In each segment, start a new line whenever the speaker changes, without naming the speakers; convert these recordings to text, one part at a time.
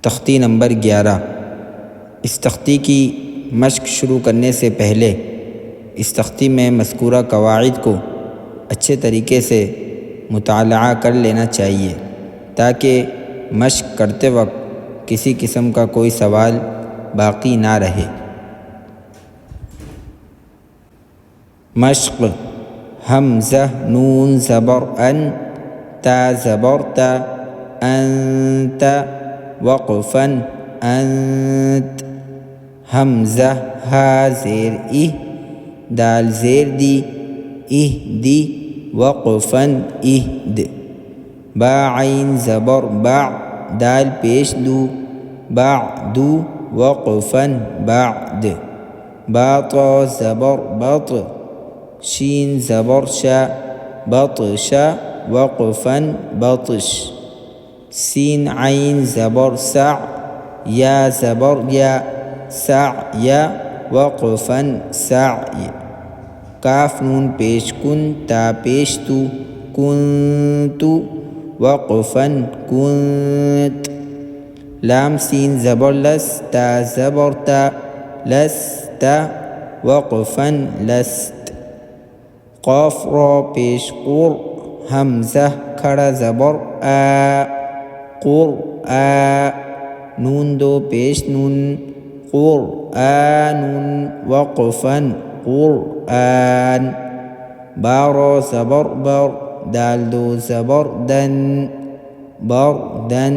तख्ती नंबर 11। इस तख्ती की मश्क शुरू करने से पहले इस तख्ती में मज़कूरा कवाइद को अच्छे तरीके से मुताला कर लेना चाहिए ताकि मश्क करते वक्त किसी किस्म का कोई सवाल बाकी ना रहे। मश्क हमज़ा नून ज़बर अन ता ज़बर ता अंत वक़फ़न अंत हमज़ा हा ज़ेर इह दाल ज़ेर दी इह दी वक़फ़न इहद बा आइन ज़बर बा दाल पेश दू बादू वक़फ़न बाद बा ता ज़बर बत शीन ज़बर शा बतशा वक़फ़न बतश सीन आइन ज़बर सा या ज़बर या सा या वक़फ़न साय काफ नून पेश कुन ता पेश तू कुन्तु वक़फ़न कुंत लाम सीन ज़बर लस ता ज़बर ता लस्ता वक़फ़न लस्त क़ाफ रा पेश क़ुर हमज़ा खड़ा ज़बर आ क़ुर आ नून दो पेश नून क़ुर आ नून वक़फ़न क़ुरआन बा रा ज़बर बर दाल दो ज़बर दन बर दन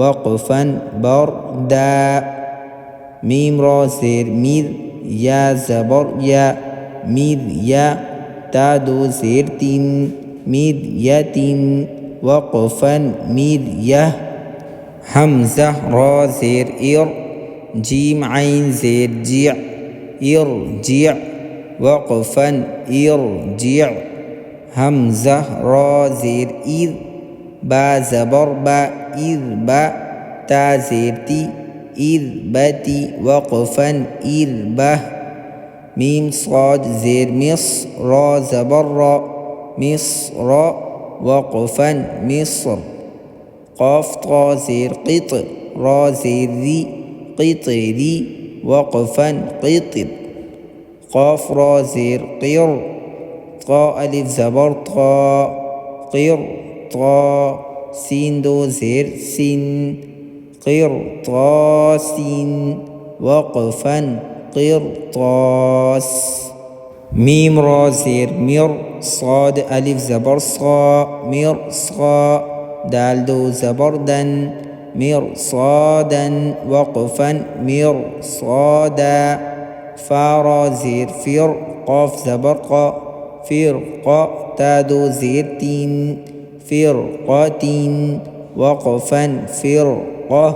वक़फ़न बरदा मीम रा ज़ेर मीर या ज़बर या मीर या ता दो ज़ेर तीन मीर या तीन वक़फ़न मीर यह हमज़ा रा ज़ेर इर जीम आइन ज़ेर जिअ इर जिअ वक़फ़न इर जिअ हमज़ा रा ज़ेर इर बा ज़बर बा इर बा ता ज़ेर ती इर बती वक़फ़न इर बह मीम साद ज़ेर मिस रा ज़बर रा मिस्र वक़फ़न मिस्र क़ाफ ता ज़ेर क़ित रा ज़ेर री क़ितरी वक़फ़न क़ितर क़ाफ रा ज़ेर क़िर ता अलिफ ज़बर ता क़िर ता सीन दो ज़ेर सिन क़िर ता सीन वक़फ़न क़िरतास मीम रा ज़ेर मिर साद अलिफ ज़बर सा मिर सा दाल दो ज़बर दन मिर सादन वक़फ़न मिर सादा फा रा ज़ेर फिर क़ाफ ज़बर क़ा फिर क़ा ता दो ज़ेर तीन फिर क़ा तीन वक़फ़न फिर क़ा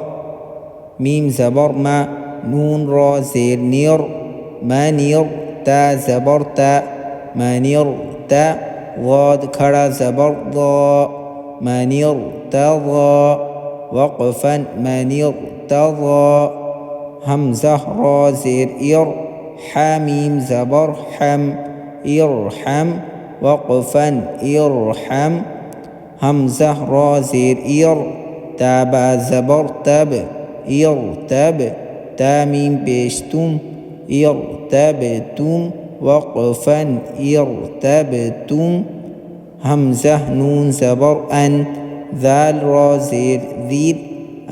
मीम ज़बर मा नून रा ज़ेर निर मनिर ता ज़बर ता मनिर ता वाद खड़ा ज़बर दा मनिर तज़ा वक़फ़न मनिर तज़ा हमज़ा रा ज़ेर इर हामीम ज़बर हम इरहम वक़फ़न इरहम हमज़ा रा ज़ेर इर ता बा ज़बर तब इरतब तामीम पेश तुम इरतबतुम वक़फ़न इरतबतुम हमज़ा नून ज़बर अन ज़ाल रा ज़ेर ज़ीर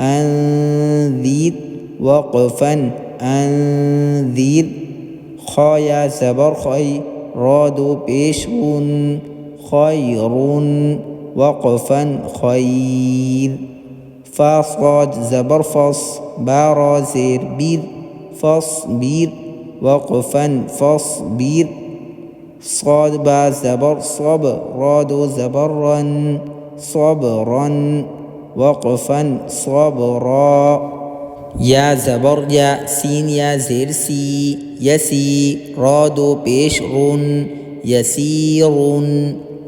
अनज़ीर वक़फ़न अनज़ीर ख़ा या ज़बर ख़ई रा दो पेश गुन ख़ैरुन वक़फ़न ख़ैर फा साद ज़बर फ़स बा रा ज़ेर बीर फ़स्बीर वक़फ़न फ़स्बीर साद बा ज़बर सब रा दो ज़बर रन सबरन वक़फ़न सबरा या ज़बर या सीन या ज़ेर सी यसी रा दो पेश रुन यसीरुन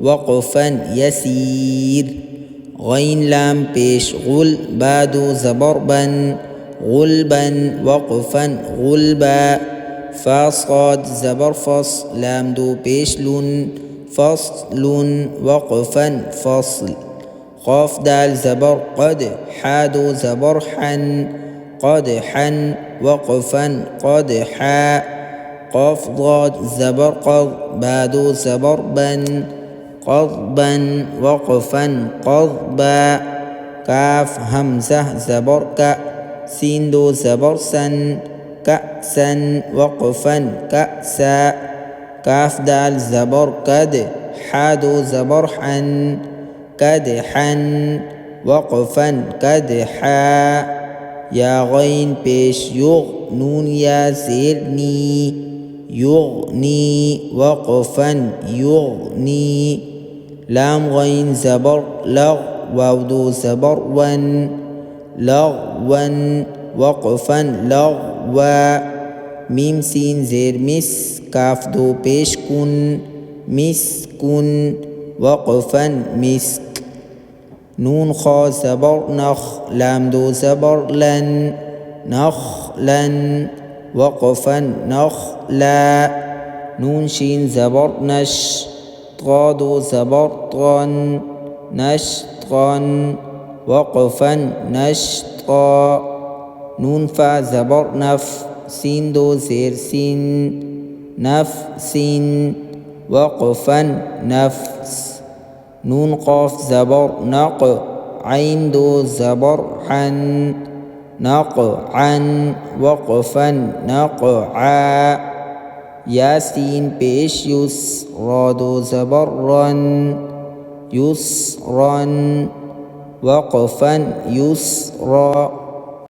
वक़फ़न यसीर गैन लाम पेश गुल बा दो ज़बर बन गुलबन वक़फ़न गुलबा फा साद ज़बर फ़स लाम दो पेश लुन फ़स्लुन वक़फ़न फ़स्ल قاف دال زبر قد حاد زبر حن قدحا وقفا قدحا قاف ضاد زبر قض باد زبر بن قضبا وقفا قضبا كاف همزة زبر ك سين دو زبر سن كأسا وقفا كأسا كاف دال زبر كد حاد زبر حن كدحا وقفا كدحا يا غين پیش يغ نون يا زيرني يغني وقفا يغني لام غين زبر لغ واو زبر ون لغوا وقفا لغوا ميم سين زير مس كاف دو پیش كن مسكن وقفا مسك نون خا زبر نخ لام دو زبر لن نخلا وقفا نخلا نون شين زبر نش طا دو زبر طن نشطا وقفا نشطا نون فا زبر نف سين دو زير سين نفس وقفا نفس نون قاف زبر نق عين دو زبر حن نقعا وقفا نقعا ياسين پیش يس را دو زبر رن يسرا وقفا يسرا